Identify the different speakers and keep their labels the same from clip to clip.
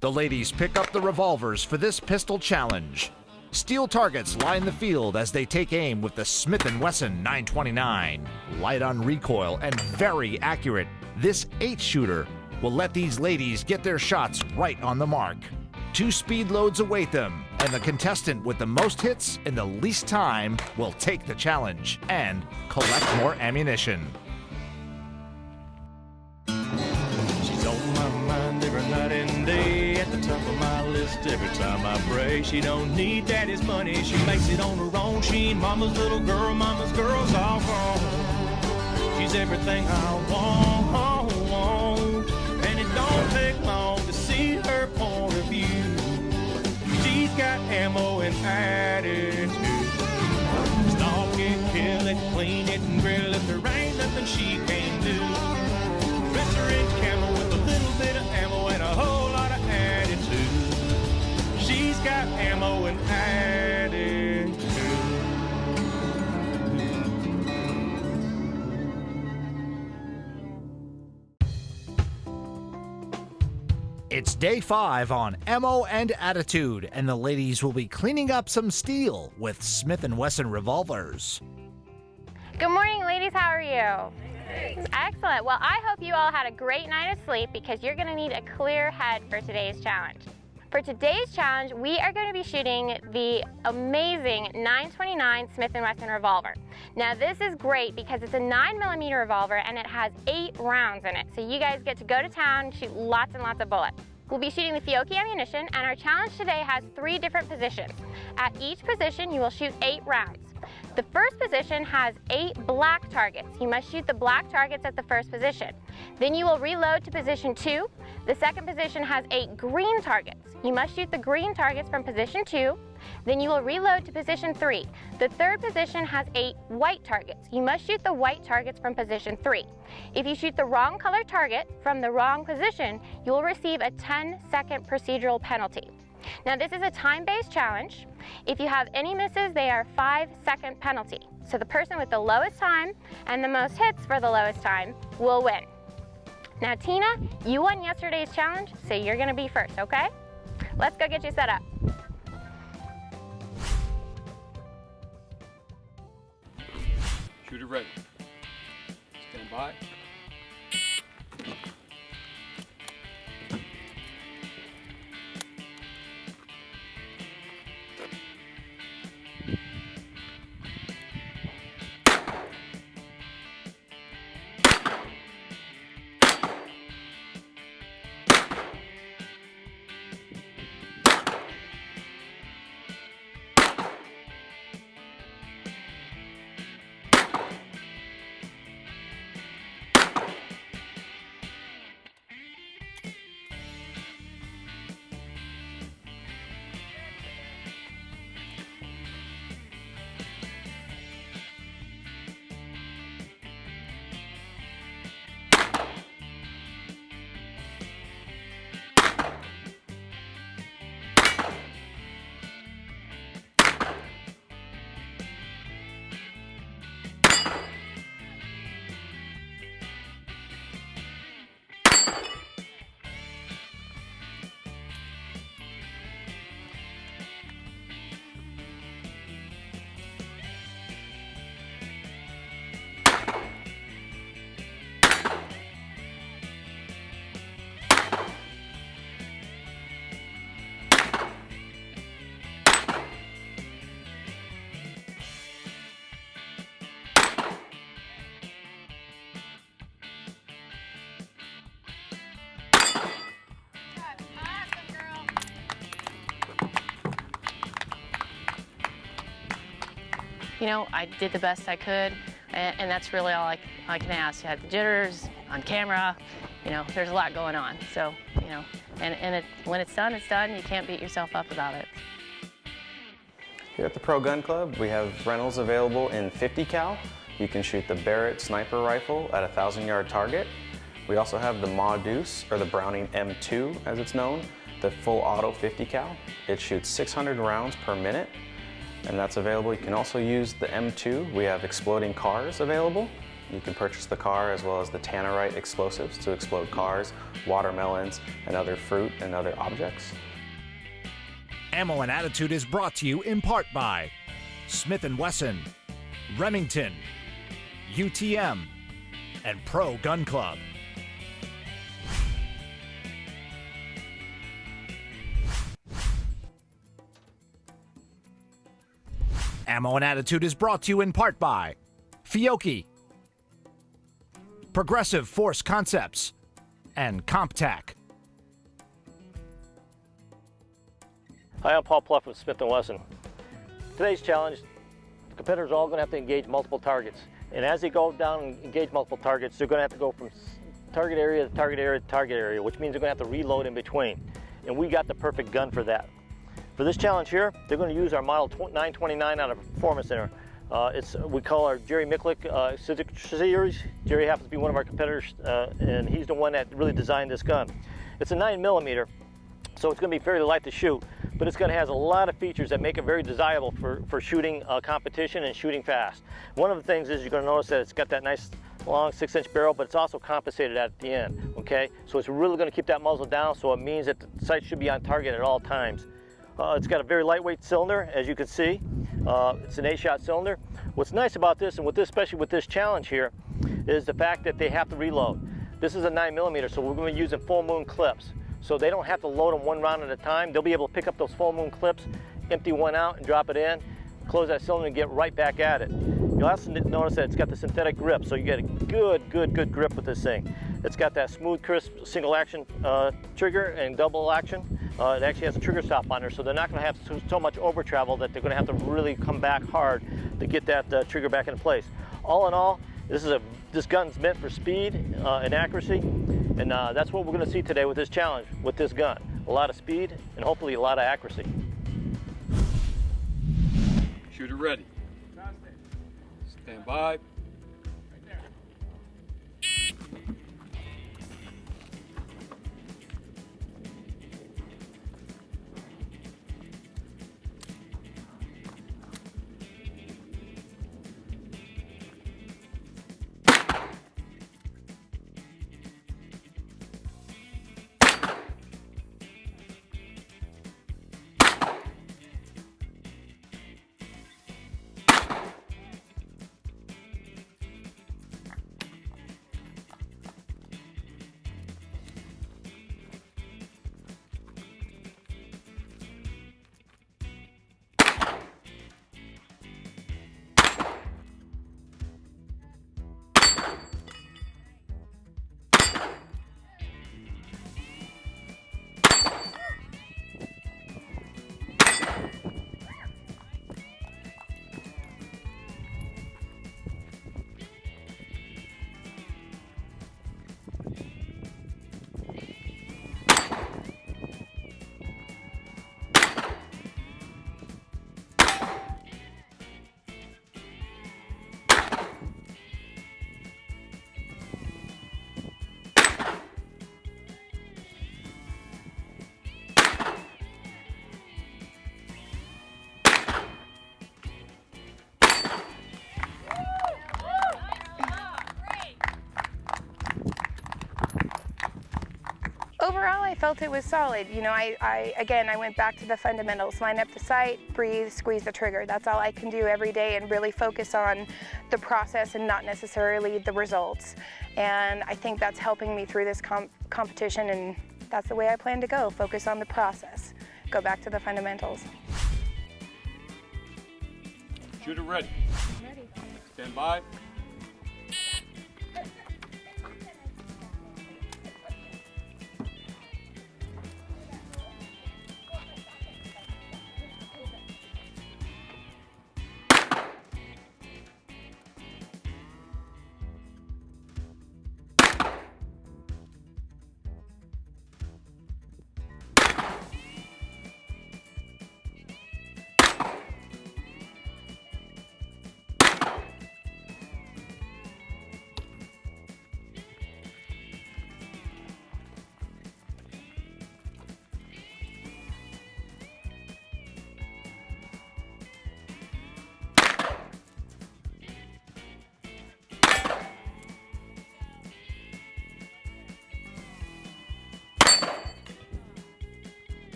Speaker 1: The ladies pick up the revolvers for this pistol challenge. Steel targets line the field as they take aim with the Smith & Wesson 929. Light on recoil and very accurate, this 8-shooter will let these ladies get their shots right on the mark. 2 speed loads await them, and the contestant with the most hits in the least time will take the challenge and collect more ammunition.
Speaker 2: She's on my mind every night and day, at the top of my list every time I pray. She don't need daddy's money, she makes it on her own. She ain't mama's little girl, mama's girl's all wrong. She's everything I want, and it don't take long to see her point of view. She's got ammo and attitude. Stalk it, kill it, clean it, and grill it. There ain't nothing she can't do. Dress her in camo with a little bit of ammo and a whole lot of attitude. She's got ammo and attitude.
Speaker 1: It's day 5 on Ammo and Attitude, and the ladies will be cleaning up some steel with Smith & Wesson revolvers.
Speaker 3: Good morning, ladies. How are you? Excellent. Well, I hope you all had a great night of sleep because you're going to need a clear head for today's challenge. For today's challenge, we are going to be shooting the amazing 929 Smith & Wesson revolver. Now, this is great because it's a 9mm revolver and it has 8 rounds in it. So you guys get to go to town and shoot lots and lots of bullets. We'll be shooting the Fiocchi ammunition, and our challenge today has 3 different positions. At each position, you will shoot 8 rounds. The first position has 8 black targets. You must shoot the black targets at the first position. Then you will reload to position 2. The second position has 8 green targets. You must shoot the green targets from position 2. Then you will reload to position 3. The third position has 8 white targets. You must shoot the white targets from position 3. If you shoot the wrong color target from the wrong position, you will receive a 10-second procedural penalty. Now, this is a time-based challenge. If you have any misses, they are 5-second penalty. So the person with the lowest time and the most hits for the lowest time will win. Now, Tina, you won yesterday's challenge, so you're gonna be first, okay? Let's go get you set up.
Speaker 4: Shooter ready. Stand by.
Speaker 5: You know, I did the best I could, and that's really all I can ask. You had the jitters on camera, you know, there's a lot going on. So, you know, and when it's done, it's done. You can't beat yourself up about it.
Speaker 6: Here at the Pro Gun Club, we have rentals available in 50 cal. You can shoot the Barrett sniper rifle at a 1,000-yard target. We also have the Ma Deuce, or the Browning M2 as it's known, the full auto 50 cal. It shoots 600 rounds per minute, and that's available. You can also use the M2. We have exploding cars available. You can purchase the car as well as the Tannerite explosives to explode cars, watermelons, and other fruit and other objects.
Speaker 1: Ammo and Attitude is brought to you in part by Smith & Wesson, Remington, UTM, and Pro Gun Club. Ammo and Attitude is brought to you in part by Fiocchi, Progressive Force Concepts, and CompTac.
Speaker 7: Hi, I'm Paul Pluff with Smith & Wesson. Today's challenge, the competitors are all going to have to engage multiple targets. And as they go down and engage multiple targets, they're going to have to go from target area to target area to target area, which means they're going to have to reload in between. And we got the perfect gun for that. For this challenge here, they're going to use our Model 929 out of Performance Center. We call our Jerry Micklick series. Jerry happens to be one of our competitors, and he's the one that really designed this gun. It's a 9mm, so it's going to be fairly light to shoot, but it's going to have a lot of features that make it very desirable for shooting competition and shooting fast. One of the things is you're going to notice that it's got that nice long 6-inch barrel, but it's also compensated at the end, okay? So it's really going to keep that muzzle down, so it means that the sight should be on target at all times. It's got a very lightweight cylinder, as you can see. It's an 8-shot cylinder. What's nice about this, and especially with this challenge here, is the fact that they have to reload. This is a 9mm, so we're going to be using full moon clips. So they don't have to load them one round at a time. They'll be able to pick up those full moon clips, empty one out and drop it in, close that cylinder and get right back at it. You'll also notice that it's got the synthetic grip, so you get a good grip with this thing. It's got that smooth, crisp, single action trigger and double action. It actually has a trigger stop on there, so they're not going to have so much over travel that they're going to have to really come back hard to get that trigger back into place. All in all, this gun's meant for speed and accuracy, and that's what we're going to see today with this challenge, with this gun. A lot of speed and hopefully a lot of accuracy.
Speaker 4: Shooter ready. Stand by.
Speaker 3: Overall, I felt it was solid. You know, I went back to the fundamentals: line up the sight, breathe, squeeze the trigger. That's all I can do every day, and really focus on the process and not necessarily the results. And I think that's helping me through this competition, and that's the way I plan to go. Focus on the process. Go back to the fundamentals.
Speaker 4: Shooter ready. Stand by.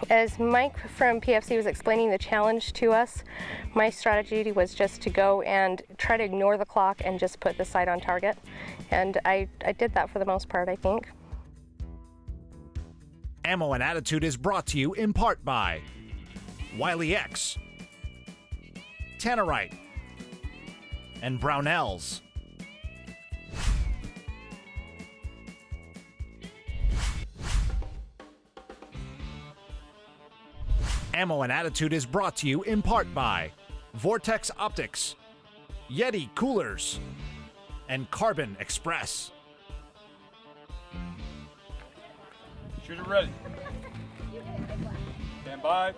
Speaker 8: As Mike from PFC was explaining the challenge to us, my strategy was just to go and try to ignore the clock and just put the sight on target. And I did that for the most part, I think.
Speaker 1: Ammo and Attitude is brought to you in part by Wiley X, Tannerite, and Brownells. Ammo and Attitude is brought to you in part by Vortex Optics, Yeti Coolers, and Carbon Express.
Speaker 4: Shooter ready. Stand by.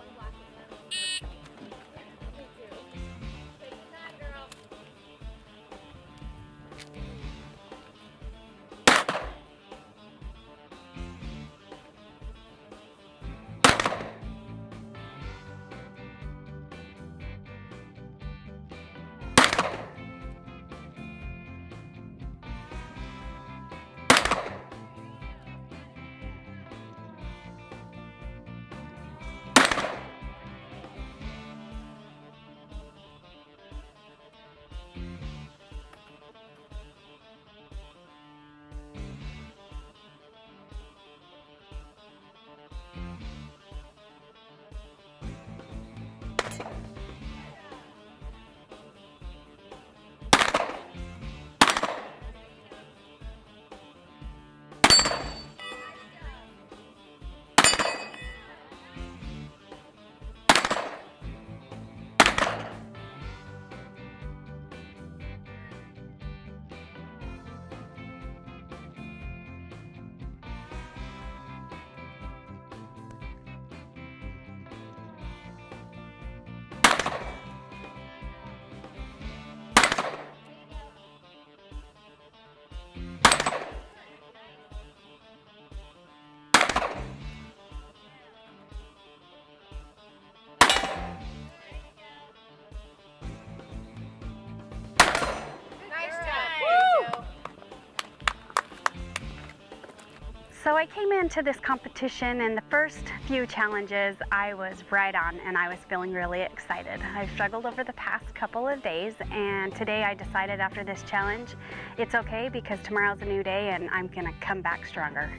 Speaker 9: So I came into this competition, and the first few challenges I was right on, and I was feeling really excited. I've struggled over the past couple of days, and today I decided after this challenge it's okay because tomorrow's a new day and I'm gonna come back stronger.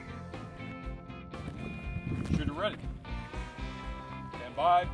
Speaker 4: Shooter ready. Stand by.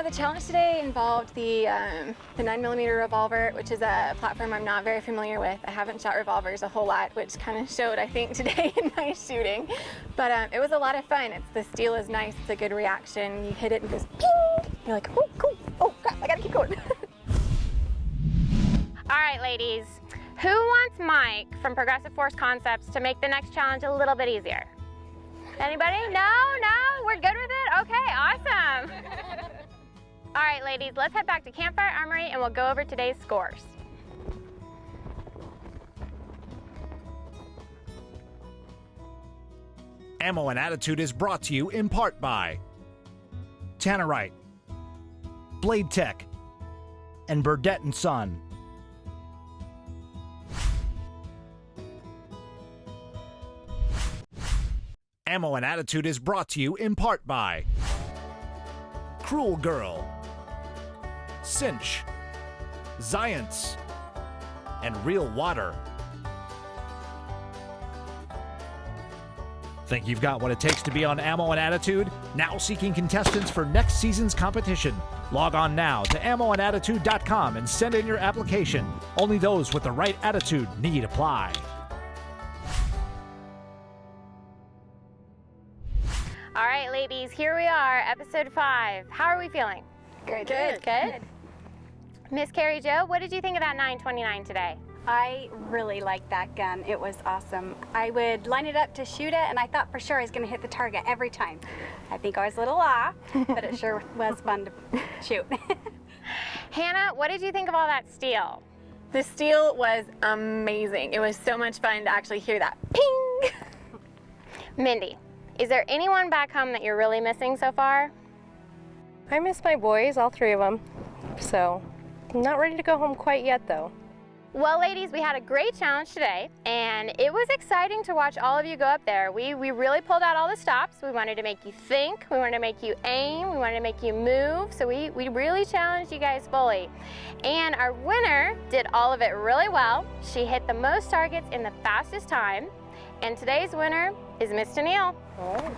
Speaker 10: The challenge today involved the 9mm revolver, which is a platform I'm not very familiar with. I haven't shot revolvers a whole lot, which kind of showed, I think, today in my shooting. But it was a lot of fun. The steel is nice. It's a good reaction. You hit it and it goes ping. You're like, oh, cool. Oh, crap, I gotta keep going.
Speaker 3: All right, ladies. Who wants Mike from Progressive Force Concepts to make the next challenge a little bit easier? Anybody? No? We're good with it? Okay, awesome. All right, ladies, let's head back to Campfire Armory and we'll go over today's scores.
Speaker 1: Ammo and Attitude is brought to you in part by Tannerite, Blade Tech, and Burdett & Son. Ammo and Attitude is brought to you in part by Cruel Girl, Cinch, Zions, and Real Water. Think you've got what it takes to be on Ammo and Attitude? Now seeking contestants for next season's competition. Log on now to ammoandattitude.com and send in your application. Only those with the right attitude need apply.
Speaker 3: All right, ladies, here we are, episode 5. How are we feeling?
Speaker 10: Good.
Speaker 3: Good. Miss Carrie Jo, what did you think of that 929 today?
Speaker 9: I really liked that gun. It was awesome. I would line it up to shoot it, and I thought for sure I was going to hit the target every time. I think I was a little off, but it sure was fun to shoot.
Speaker 3: Hannah, what did you think of all that steel?
Speaker 10: The steel was amazing. It was so much fun to actually hear that ping.
Speaker 3: Mindy, is there anyone back home that you're really missing so far?
Speaker 8: I miss my boys, all 3 of them. So, I'm not ready to go home quite yet, though.
Speaker 3: Well, ladies, we had a great challenge today, and it was exciting to watch all of you go up there. We really pulled out all the stops. We wanted to make you think. We wanted to make you aim. We wanted to make you move. So we really challenged you guys fully. And our winner did all of it really well. She hit the most targets in the fastest time. And today's winner is Miss Tennille.
Speaker 8: Oh.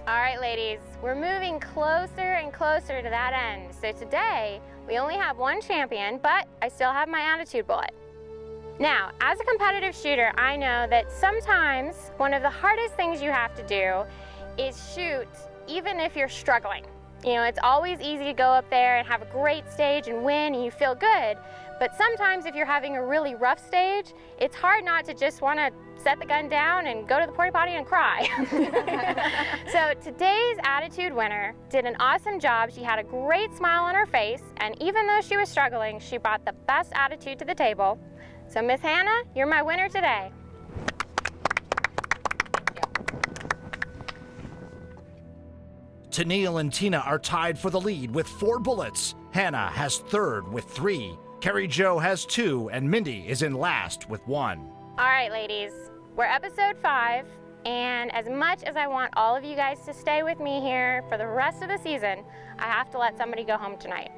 Speaker 3: All right, ladies, we're moving closer and closer to that end. So today, we only have one champion, but I still have my attitude bullet. Now, as a competitive shooter, I know that sometimes one of the hardest things you have to do is shoot even if you're struggling. You know, it's always easy to go up there and have a great stage and win and you feel good, but sometimes if you're having a really rough stage, it's hard not to just want to set the gun down and go to the porta potty and cry. So today's attitude winner did an awesome job. She had a great smile on her face, and even though she was struggling, she brought the best attitude to the table. So Miss Hannah, you're my winner today.
Speaker 1: Tennille and Tina are tied for the lead with 4 bullets. Hannah has 3rd with 3. Carrie Jo has 2, and Mindy is in last with 1.
Speaker 3: All right, ladies, we're episode 5, and as much as I want all of you guys to stay with me here for the rest of the season, I have to let somebody go home tonight.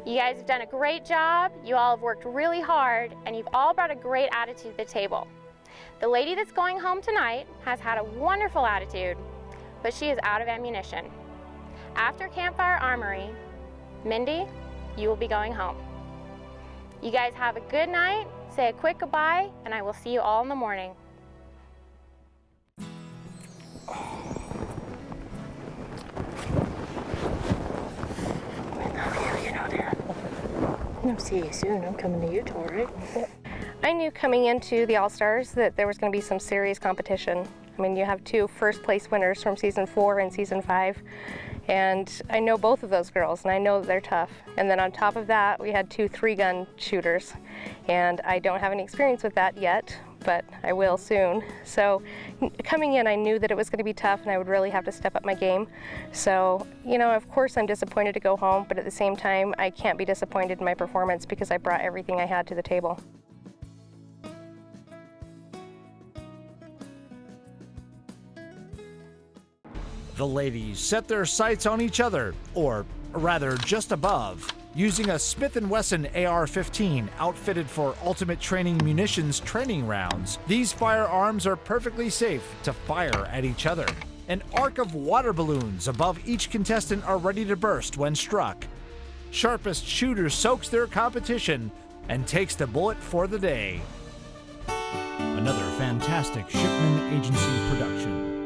Speaker 3: You guys have done a great job, you all have worked really hard, and you've all brought a great attitude to the table. The lady that's going home tonight has had a wonderful attitude, but she is out of ammunition. After Campfire Armory, Mindy, you will be going home. You guys have a good night, say a quick goodbye, and I will see you all in the morning.
Speaker 5: I'll see you soon. I'm coming to you, Tori.
Speaker 8: I knew coming into the All-Stars that there was going to be some serious competition. I mean, you have 2 first-place winners from Season 4 and Season 5, and I know both of those girls, and I know that they're tough. And then on top of that, we had 2 3-gun shooters, and I don't have any experience with that yet, but I will soon. So coming in, I knew that it was going to be tough, and I would really have to step up my game. So, you know, of course I'm disappointed to go home, but at the same time, I can't be disappointed in my performance because I brought everything I had to the table. The ladies set their sights on each other, or rather just above.
Speaker 1: Using a Smith & Wesson AR-15 outfitted for Ultimate Training Munitions training rounds, these firearms are perfectly safe to fire at each other. An arc of water balloons above each contestant are ready to burst when struck. Sharpest shooter soaks their competition and takes the bullet for the day. Another fantastic Shipman Agency production.